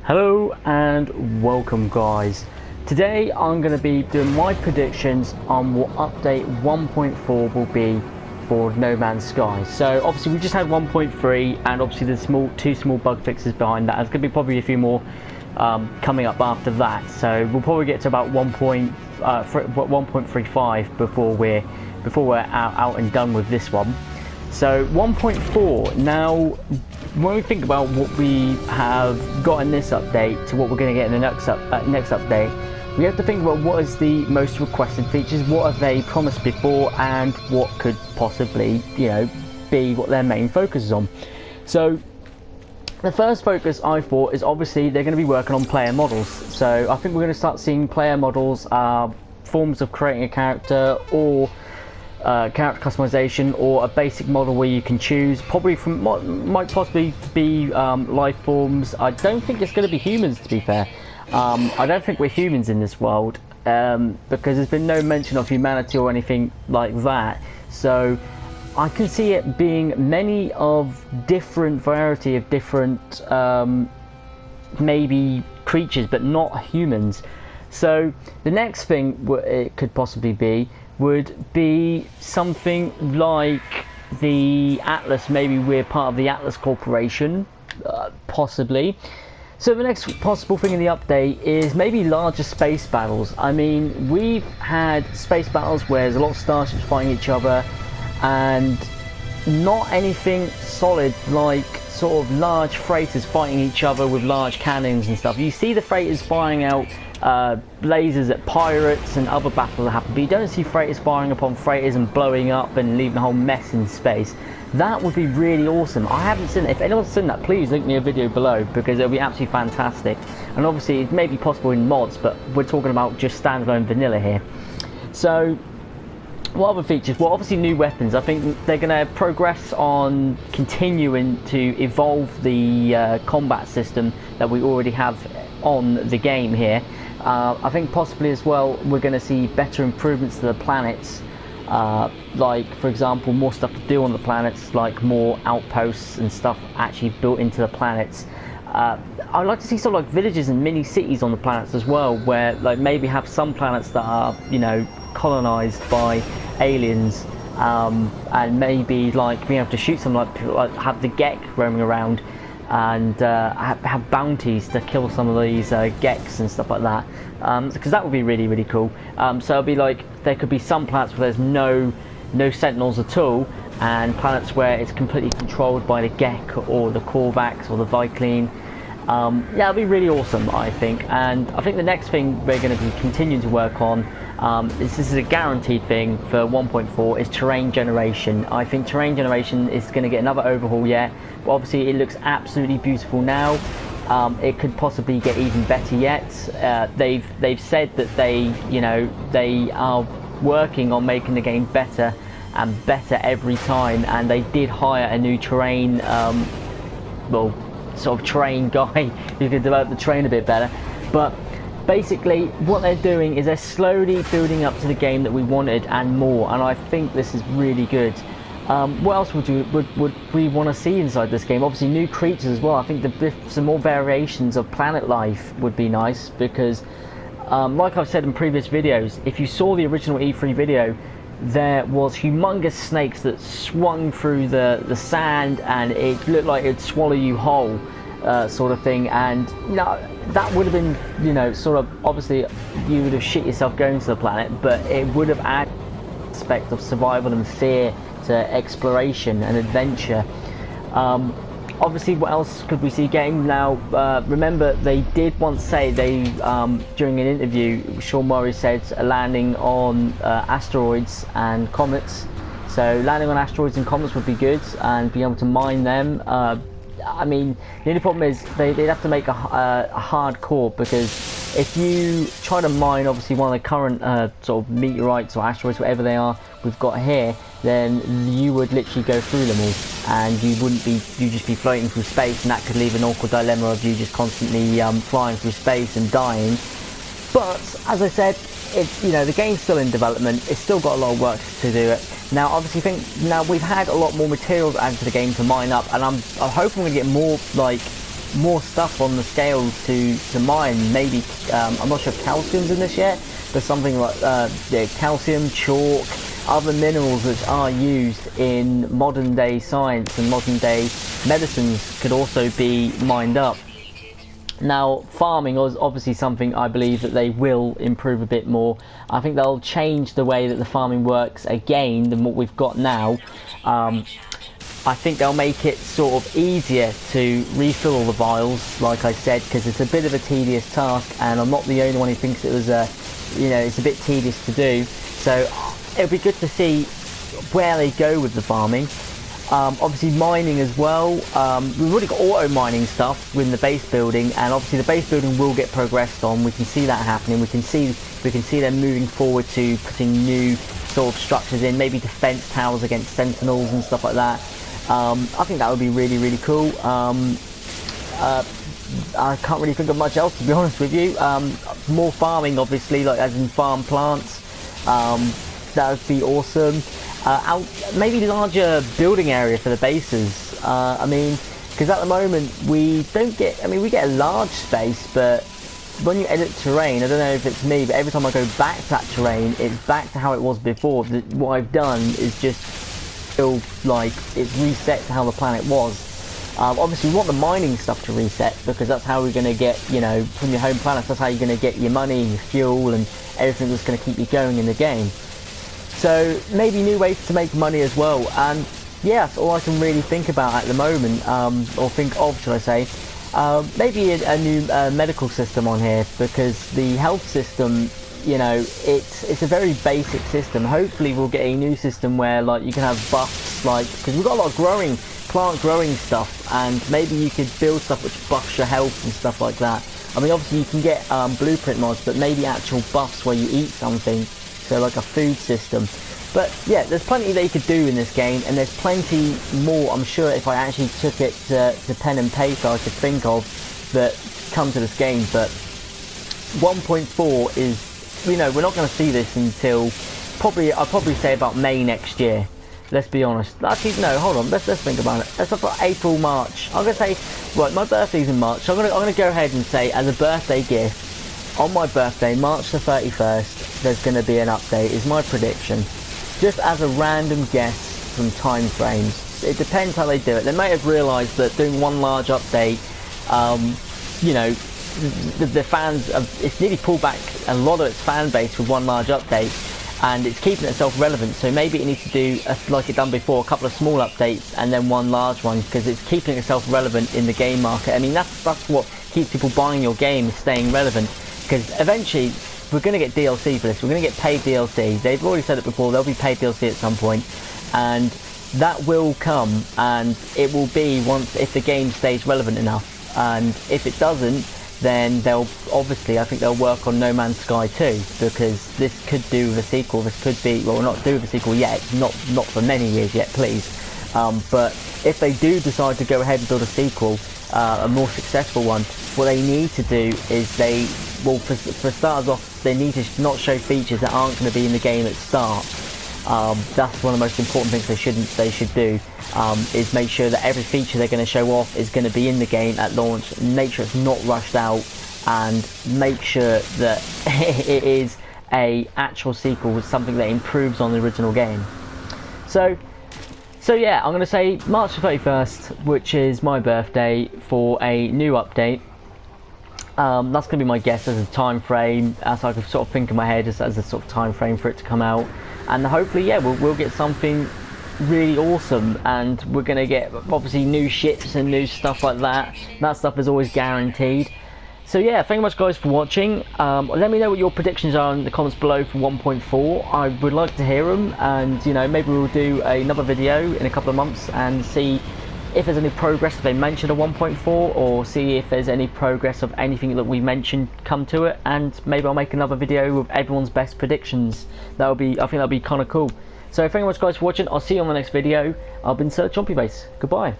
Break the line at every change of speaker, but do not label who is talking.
Hello and welcome guys. Today I'm going to be doing my predictions on what update 1.4 will be for No Man's Sky. So obviously we just had 1.3 and obviously there's two small bug fixes behind that. There's going to be probably a few more coming up after that. So we'll probably get to about 1.35 before we're out and done with this one. So 1.4, now when we think about what we have got in this update to what we're going to get in the next update, we have to think about what is the most requested features, what have they promised before, and what could possibly, be what their main focus is on. So the first focus I thought is obviously they're going to be working on player models. So I think we're going to start seeing player models, forms of creating a character, or character customization, or a basic model where you can choose, probably from might possibly be life forms. I don't think it's going to be humans, to be fair. I don't think we're humans in this world, because there's been no mention of humanity or anything like that. So I can see it being many of different variety of different maybe creatures, but not humans. So the next thing it could possibly be would be something like the Atlas. Maybe we're part of the Atlas Corporation, possibly. So the next possible thing in the update is maybe larger space battles. I mean, we've had space battles where there's a lot of starships fighting each other and not anything solid like sort of large freighters fighting each other with large cannons and stuff. You see the freighters firing out lasers at pirates and other battles that happen, but you don't see freighters firing upon freighters and blowing up and leaving a whole mess in space. That would be really awesome. I haven't seen it. If anyone's seen that, please link me a video below, because it'll be absolutely fantastic. And obviously it may be possible in mods, but we're talking about just standalone vanilla here. So what other features? Well, obviously new weapons. I think they're going to progress on continuing to evolve the combat system that we already have on the game here. I think possibly as well we're going to see better improvements to the planets, like for example more stuff to do on the planets, like more outposts and stuff actually built into the planets. I'd like to see sort of like villages and mini cities on the planets as well, where like maybe have some planets that are colonized by aliens, and maybe like being able to shoot some, like have the Gek roaming around and have bounties to kill some of these Geks and stuff like that, because that would be really, really cool. So it'll be like there could be some planets where there's no sentinels at all, and planets where it's completely controlled by the Gek or the Korvax or the Vicline. Yeah, it'll be really awesome, I think. And I think the next thing we're going to be continuing to work on, this is a guaranteed thing for 1.4, is terrain generation. I think terrain generation is going to get another overhaul yet, but obviously it looks absolutely beautiful now. It could possibly get even better yet. They've said that they are working on making the game better and better every time, and they did hire a new terrain sort of terrain guy who could develop the terrain a bit better. But basically what they're doing is they're slowly building up to the game that we wanted and more, and I think this is really good. What else would we want to see inside this game? Obviously new creatures as well. I think some more variations of planet life would be nice, because like I've said in previous videos, if you saw the original E3 video, there was humongous snakes that swung through the sand and it looked like it'd swallow you whole, sort of thing. And that would have been sort of, obviously you would have shit yourself going to the planet, but it would have added an aspect of survival and fear to exploration and adventure. Obviously, what else could we see getting now? Remember, they did once say during an interview, Sean Murray said landing on asteroids and comets. So landing on asteroids and comets would be good, and being able to mine them. I mean, the only problem is they'd have to make a hard core, because if you try to mine obviously one of the current sort of meteorites or asteroids, whatever they are, we've got here, then you would literally go through them all, and you'd just be floating through space, and that could leave an awkward dilemma of you just constantly flying through space and dying. But as I said, the game's still in development. It's still got a lot of work to do it. Now, obviously, now we've had a lot more materials added to the game to mine up, and I'm hoping we get more like more stuff on the scale to mine. Maybe I'm not sure if calcium's in this yet, but something like yeah, calcium, chalk, other minerals which are used in modern day science and modern day medicines could also be mined up. Now, farming is obviously something I believe that they will improve a bit more. I think they'll change the way that the farming works again than what we've got now. I think they'll make it sort of easier to refill all the vials, like I said, because it's a bit of a tedious task, and I'm not the only one who thinks it was it's a bit tedious to do. So it'll be good to see where they go with the farming. Obviously mining as well. We've already got auto mining stuff within the base building, and obviously the base building will get progressed on. We can see that happening. We can see them moving forward to putting new sort of structures in, maybe defense towers against sentinels and stuff like that. I think that would be really, really cool. I can't really think of much else, to be honest with you. More farming, obviously, like as in farm plants. That would be awesome. Maybe larger building area for the bases. I mean, because at the moment we don't get. I mean, we get a large space, but when you edit terrain, I don't know if it's me, but every time I go back to that terrain, it's back to how it was before. What I've done is just feel like it's reset to how the planet was. Obviously we want the mining stuff to reset, because that's how we're going to get, you know, from your home planet, that's how you're going to get your money and your fuel and everything that's going to keep you going in the game. So maybe new ways to make money as well, and yeah, that's all I can really think about at the moment, or think of, should I say. Maybe a new medical system on here, because the health system, you know, it's a very basic system. Hopefully we'll get a new system where, like, you can have buffs, like, because we've got a lot of plant growing stuff, and maybe you could build stuff which buffs your health and stuff like that. I mean, obviously you can get blueprint mods, but maybe actual buffs where you eat something, so like a food system. But yeah, there's plenty they could do in this game, and there's plenty more, I'm sure, if I actually took it to pen and paper, I could think of that come to this game. But 1.4 is, you know, we're not going to see this until I'll probably say about May next year. Let's be honest. Actually, no, hold on. Let's think about it. Let's look at April, March. I'm gonna say, right, my birthday's in March. So I'm gonna go ahead and say, as a birthday gift, on my birthday, March the 31st, there's gonna be an update. Is my prediction. Just as a random guess from time frames. It depends how they do it. They may have realised that doing one large update, you know, the fans it's nearly pulled back a lot of its fan base with one large update, and it's keeping itself relevant. So maybe it needs to do, like it done before, a couple of small updates and then one large one, because it's keeping itself relevant in the game market. I mean, that's what keeps people buying your game, is staying relevant, because eventually we're going to get DLC for this. We're going to get paid DLC. They've already said it before, there'll be paid DLC at some point, and that will come, and it will be once, if the game stays relevant enough. And if it doesn't, then they'll obviously, I think they'll work on No Man's Sky 2, because this could do with a sequel. This could be, well, not do with a sequel yet, not for many years yet, please. But if they do decide to go ahead and build a sequel, a more successful one, what they need to do is for starters off, they need to not show features that aren't going to be in the game at start. That's one of the most important things they should do, is make sure that every feature they're going to show off is going to be in the game at launch, make sure it's not rushed out, and make sure that it is a actual sequel with something that improves on the original game. So yeah, I'm going to say March the 31st, which is my birthday, for a new update. That's going to be my guess as a time frame, as I could sort of think in my head as a sort of time frame for it to come out. And hopefully, yeah, we'll get something really awesome, and we're going to get obviously new ships and new stuff like that. That stuff is always guaranteed. So yeah, thank you much guys for watching. Let me know what your predictions are in the comments below for 1.4. I would like to hear them, and you know, maybe we'll do another video in a couple of months and see if there's any progress if they mentioned a 1.4, or see if there's any progress of anything that we mentioned come to it, and maybe I'll make another video with everyone's best predictions. I think that'll be kind of cool. So thank you much guys for watching. I'll see you on the next video. I've been Sir Chompy Base. Goodbye.